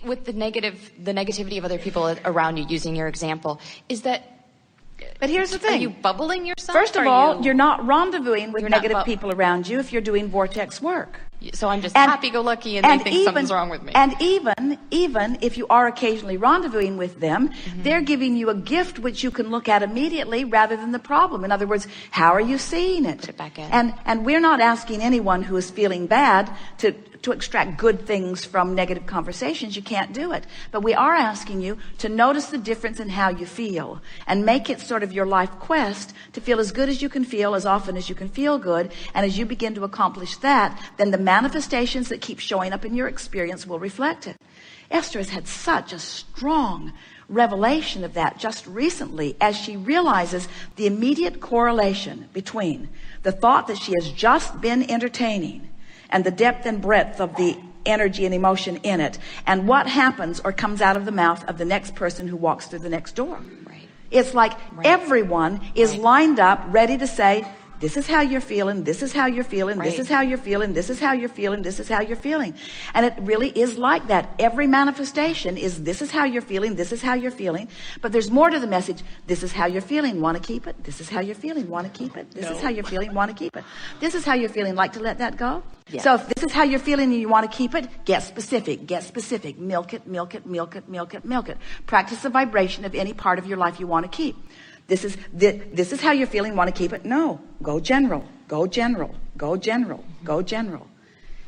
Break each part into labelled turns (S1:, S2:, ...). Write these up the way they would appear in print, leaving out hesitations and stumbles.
S1: with the negativity of other people around you, using your example, is that,
S2: but here's the thing.
S1: Are you bubbling yourself?
S2: First of all, you're not rendezvousing with negative people around you if you're doing vortex work.
S1: So I'm just happy-go-lucky and they think something's wrong with me.
S2: And even if you are occasionally rendezvousing with them, they're giving you a gift which you can look at immediately rather than the problem. In other words, how are you seeing it?
S1: Put it back in.
S2: And we're not asking anyone who is feeling bad to extract good things from negative conversations. You can't do it. But we are asking you to notice the difference in how you feel and make it sort of your life quest to feel as good as you can feel as often as you can feel good. And as you begin to accomplish that, then the manifestations that keep showing up in your experience will reflect it. Esther has had such a strong revelation of that just recently as she realizes the immediate correlation between the thought that she has just been entertaining and the depth and breadth of the energy and emotion in it, and what happens or comes out of the mouth of the next person who walks through the next door.
S1: Right.
S2: It's like everyone is lined up ready to say, this is how you're feeling, this is how you're feeling, this is how you're feeling, this is how you're feeling, this is how you're feeling. And it really is like that. Every manifestation is this is how you're feeling, this is how you're feeling. But there's more to the message. This is how you're feeling, want to keep it. This is how you're feeling, want to keep it. This is how you're feeling, want to keep it. This is how you're feeling, like to let that go. Yes. So if this is how you're feeling and you want to keep it, get specific, milk it, milk it, milk it, milk it, milk it. Practice the vibration of any part of your life you want to keep. This is how you're feeling, want to keep it. No, go general, go general, go general, go general.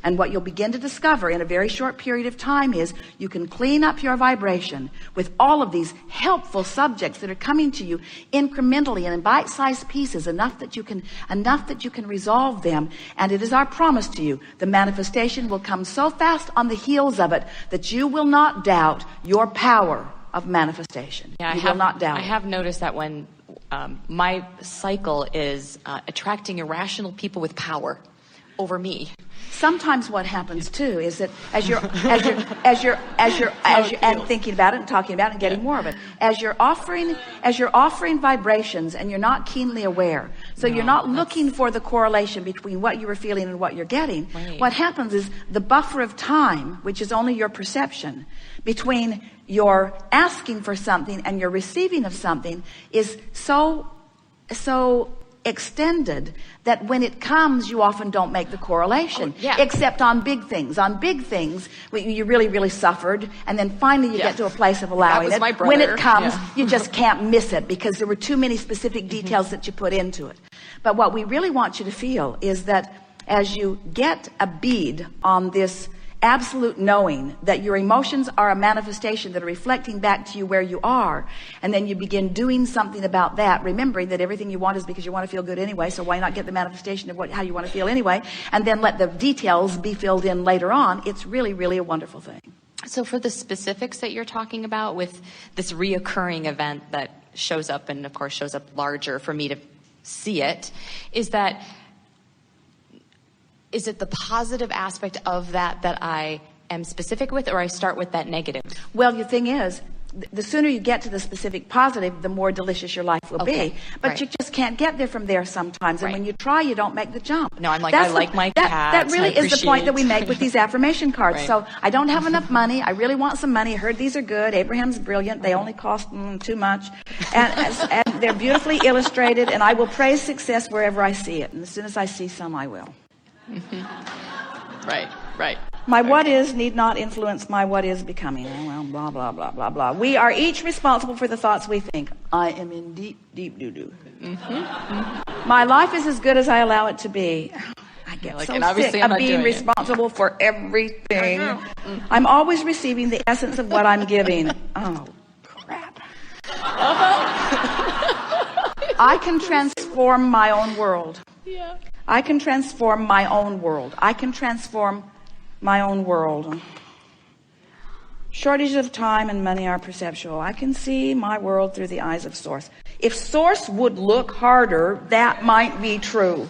S2: And what you'll begin to discover in a very short period of time is you can clean up your vibration with all of these helpful subjects that are coming to you incrementally and in bite-sized pieces, enough that you can resolve them. And it is our promise to you, the manifestation will come so fast on the heels of it that you will not doubt your power of manifestation.
S1: Yeah,
S2: you will not doubt it.
S1: I have noticed that when my cycle is attracting irrational people with power over me.
S2: Sometimes what happens too is that as you're and thinking about it and talking about it and getting more of it, as you're offering vibrations and you're not keenly aware, so you're not looking for the correlation between what you were feeling and what you're getting.
S1: Right.
S2: What happens is the buffer of time, which is only your perception, between your asking for something and your receiving of something is so extended that when it comes you often don't make the correlation. Except on big things. On big things you really suffered, and then finally you get to a place of allowing it. When it comes you just can't miss it because there were too many specific details that you put into it. But what we really want you to feel is that as you get a bead on this absolute knowing that your emotions are a manifestation that are reflecting back to you where you are, and then you begin doing something about that, remembering that everything you want is because you want to feel good anyway, so why not get the manifestation of how you want to feel anyway, and then let the details be filled in later on. It's really a wonderful thing.
S1: So for the specifics that you're talking about with this reoccurring event that shows up, and of course shows up larger for me to see it, is it the positive aspect of that I am specific with, or I start with that negative? Well,
S2: the thing is, the sooner you get to the specific positive, the more delicious your life will be. But you just can't get there from there sometimes. And when you try, you don't make the jump.
S1: No, I'm like, I like my cats.
S2: That really is the point that we make with these affirmation cards. So I don't have enough money. I really want some money. I heard these are good. Abraham's brilliant. They only cost too much. And they're beautifully illustrated. And I will praise success wherever I see it. And as soon as I see some, I will.
S1: Right.
S2: My what is need not influence my what is becoming. Well, blah, blah, blah, blah, blah. We are each responsible for the thoughts we think. I am in deep doo-doo. My life is as good as I allow it to be. I get so sick of being responsible for everything. I'm always receiving the essence of what I'm giving. Oh, crap. I can transform my own world. I can transform my own world. I can transform my own world. Shortages of time and money are perceptual. I can see my world through the eyes of Source. If Source would look harder, that might be true.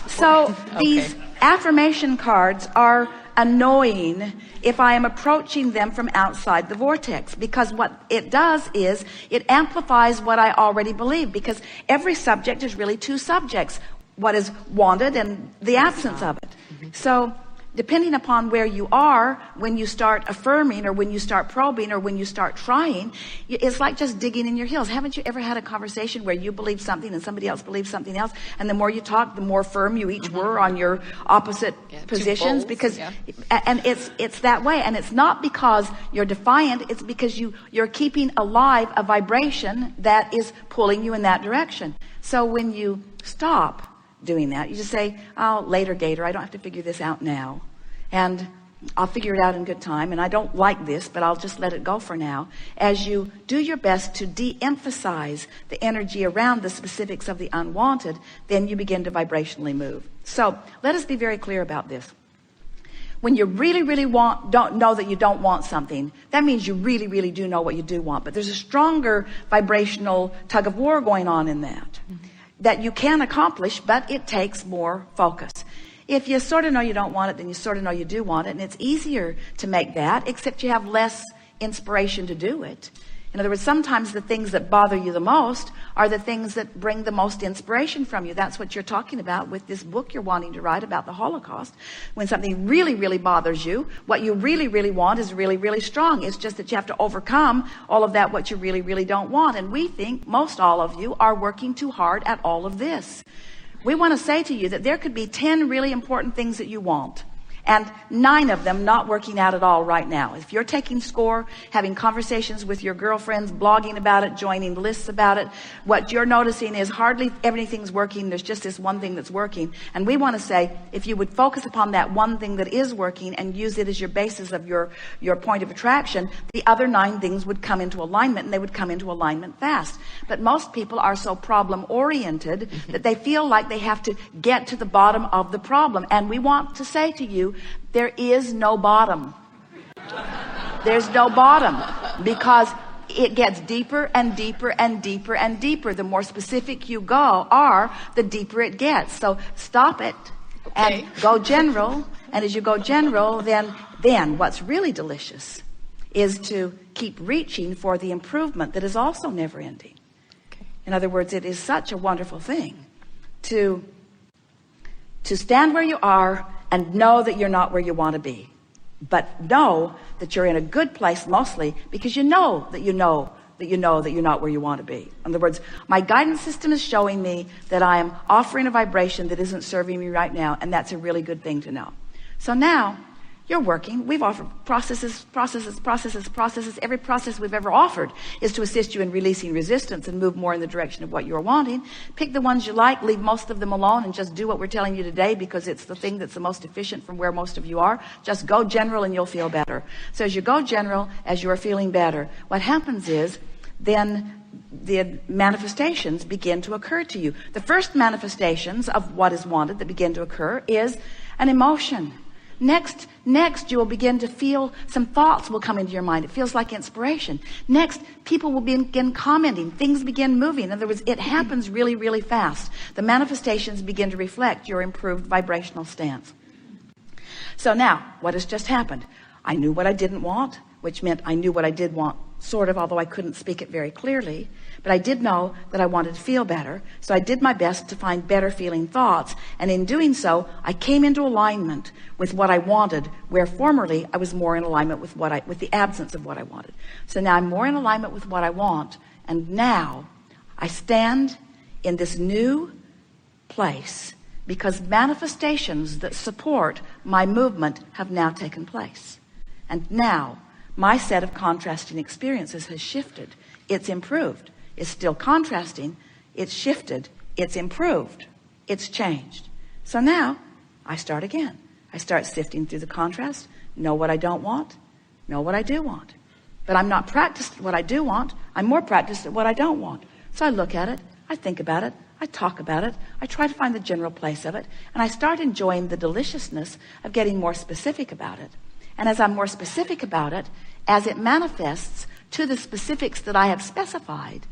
S2: So these affirmation cards are annoying if I am approaching them from outside the vortex, because what it does is it amplifies what I already believe, because every subject is really two subjects, what is wanted and the absence of it. So depending upon where you are, when you start affirming or when you start probing or when you start trying, it's like just digging in your heels. Haven't you ever had a conversation where you believe something and somebody else believes something else, and the more you talk, the more firm you each were on your opposite positions? Because and it's that way, and it's not because you're defiant, it's because you're keeping alive a vibration that is pulling you in that direction. So when you stop doing that, you just say, oh, later gator, I don't have to figure this out now, and I'll figure it out in good time, and I don't like this, but I'll just let it go for now. As you do your best to de-emphasize the energy around the specifics of the unwanted, then you begin to vibrationally move. So let us be very clear about this. When you really, really don't know that you don't want something, that means you really, really do know what you do want. But there's a stronger vibrational tug of war going on in that, that you can accomplish, but it takes more focus. If you sort of know you don't want it, then you sort of know you do want it. And it's easier to make that, except you have less inspiration to do it. In other words, sometimes the things that bother you the most are the things that bring the most inspiration from you. That's what you're talking about with this book you're wanting to write about the Holocaust. When something really, really bothers you, what you really, really want is really, really strong. It's just that you have to overcome all of that, what you really, really don't want. And we think most all of you are working too hard at all of this. We want to say to you that there could be 10 really important things that you want, and 9 of them not working out at all right now. If you're taking score, having conversations with your girlfriends, blogging about it, joining lists about it, what you're noticing is hardly everything's working. There's just this one thing that's working. And we want to say, if you would focus upon that one thing that is working and use it as your basis of your point of attraction, the other 9 things would come into alignment, and they would come into alignment fast. But most people are so problem oriented that they feel like they have to get to the bottom of the problem. And we want to say to you, there is no bottom. There's no bottom, because it gets deeper and deeper and deeper and deeper. The more specific you the deeper it gets. So stop it and go general. And as you go general, then what's really delicious is to keep reaching for the improvement that is also never ending. In other words, it is such a wonderful thing to stand where you are and know that you're not where you want to be, but know that you're in a good place, mostly because you know that you're not where you want to be. In other words, my guidance system is showing me that I am offering a vibration that isn't serving me right now, and that's a really good thing to know. So now you're working. We've offered processes. Every process we've ever offered is to assist you in releasing resistance and move more in the direction of what you're wanting. Pick the ones you like, leave most of them alone, and just do what we're telling you today, because it's the thing that's the most efficient from where most of you are. Just go general and you'll feel better. So as you go general, as you are feeling better, what happens is then the manifestations begin to occur to you. The first manifestations of what is wanted that begin to occur is an emotion. Next, you will begin to feel some thoughts will come into your mind. It feels like inspiration. Next, people will begin commenting. Things begin moving. In other words, it happens really, really fast. The manifestations begin to reflect your improved vibrational stance. So now, what has just happened? I knew what I didn't want, which meant I knew what I did want, sort of, although I couldn't speak it very clearly. But I did know that I wanted to feel better. So I did my best to find better feeling thoughts. And in doing so, I came into alignment with what I wanted, where formerly I was more in alignment with with the absence of what I wanted. So now I'm more in alignment with what I want. And now I stand in this new place because manifestations that support my movement have now taken place. And now my set of contrasting experiences has shifted. It's improved. It's still contrasting. It's shifted. It's improved. It's changed. So now I start again. I start sifting through the contrast, know what I don't want, know what I do want. But I'm not practiced at what I do want. I'm more practiced at what I don't want. So I look at it. I think about it. I talk about it. I try to find the general place of it. And I start enjoying the deliciousness of getting more specific about it. And as I'm more specific about it, as it manifests to the specifics that I have specified,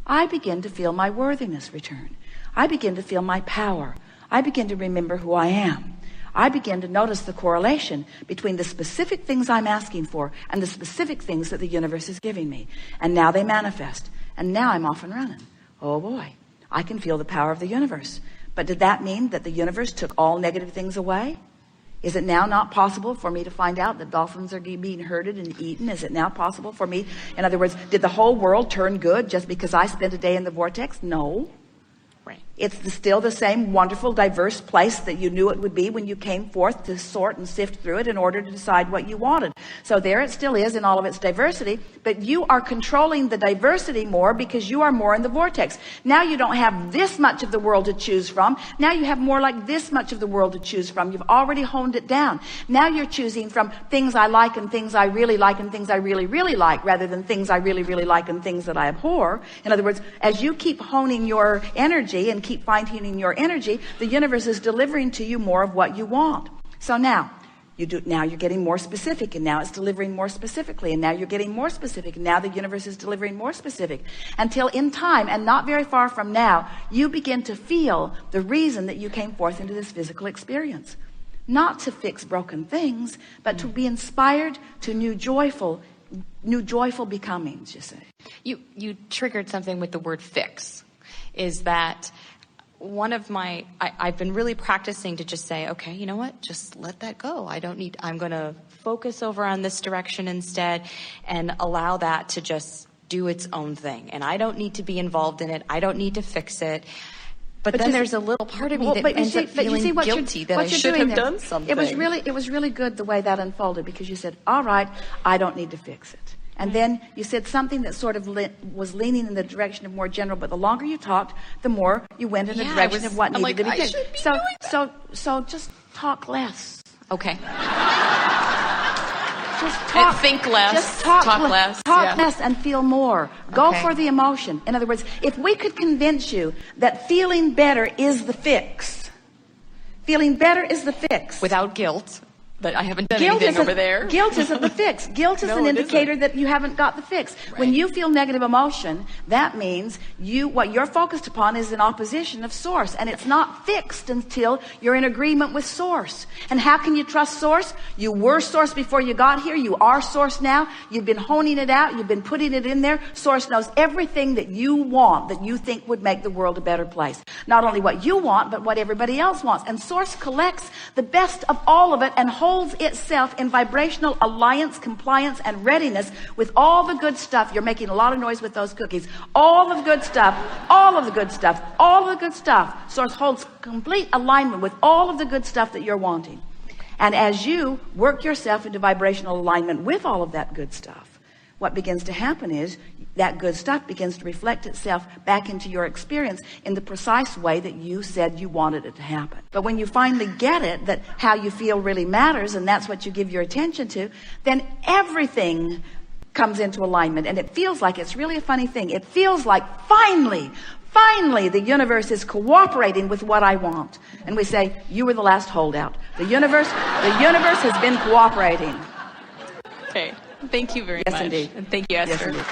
S2: I begin to feel my worthiness return. I begin to feel my power. I begin to remember who I am. I begin to notice the correlation between the specific things I'm asking for and the specific things that the universe is giving me. And now they manifest. And now I'm off and running. Oh boy, I can feel the power of the universe. But did that mean that the universe took all negative things away? Is it now not possible for me to find out that dolphins are being herded and eaten? Is it now possible for me? In other words, did the whole world turn good just because I spent a day in the vortex? No.
S1: Right.
S2: It's still the same wonderful, diverse place that you knew it would be when you came forth to sort and sift through it in order to decide what you wanted. So there it still is in all of its diversity, but you are controlling the diversity more because you are more in the vortex. Now you don't have this much of the world to choose from. Now you have more like this much of the world to choose from. You've already honed it down. Now you're choosing from things I like and things I really like and things I really, really like, rather than things I really, really like and things that I abhor. In other words, as you keep honing your energy and keep fine-tuning your energy, the universe is delivering to you more of what you want. So now you're getting more specific, and now it's delivering more specifically, and now you're getting more specific, and now the universe is delivering more specific, until in time, and not very far from now, you begin to feel the reason that you came forth into this physical experience. Not to fix broken things, but to be inspired to new joyful becomings, you say.
S1: You triggered something with the word fix. Is that one of my, I've been really practicing to just say, okay, you know what? Just let that go. I'm going to focus over on this direction instead and allow that to just do its own thing. And I don't need to be involved in it. I don't need to fix it. But then there's a little part of me that ends up feeling guilty that I should have done something.
S2: It was really good the way that unfolded, because you said, all right, I don't need to fix it. And then you said something that sort of was leaning in the direction of more general, but the longer you talked, the more you went in the direction of what needed to be done. So just talk less.
S1: Okay.
S2: Just talk.
S1: Think less.
S2: Just talk less. Talk
S1: Yeah.
S2: less and feel more. Go
S1: Okay.
S2: for the emotion. In other words, if we could convince you that feeling better is the fix. Feeling better is the fix.
S1: Without guilt. But I haven't done anything over there.
S2: Guilt isn't the fix. Guilt is
S1: No,
S2: an
S1: it
S2: indicator
S1: isn't.
S2: that you haven't got the fix.
S1: Right.
S2: When you feel negative emotion, that means what you're focused upon is an opposition of source, and it's not fixed until you're in agreement with source. And how can you trust source? You were source before you got here. You are source now. You've been honing it out. You've been putting it in there. Source knows everything that you want, that you think would make the world a better place. Not only what you want, but what everybody else wants. And source collects the best of all of it and holds itself in vibrational alliance, compliance, and readiness with all the good stuff. You're making a lot of noise with those cookies. All of the good stuff, all of the good stuff, all of the good stuff. Source holds complete alignment with all of the good stuff that you're wanting. And as you work yourself into vibrational alignment with all of that good stuff, what begins to happen is that good stuff begins to reflect itself back into your experience in the precise way that you said you wanted it to happen. But when you finally get it, that how you feel really matters, and that's what you give your attention to, then everything comes into alignment. And it feels like, it's really a funny thing, it feels like finally the universe is cooperating with what I want. And we say, you were the last holdout. The universe has been cooperating.
S1: Okay. Thank you very much.
S2: Yes, indeed.
S1: And thank you, Esther.
S2: Yes, indeed.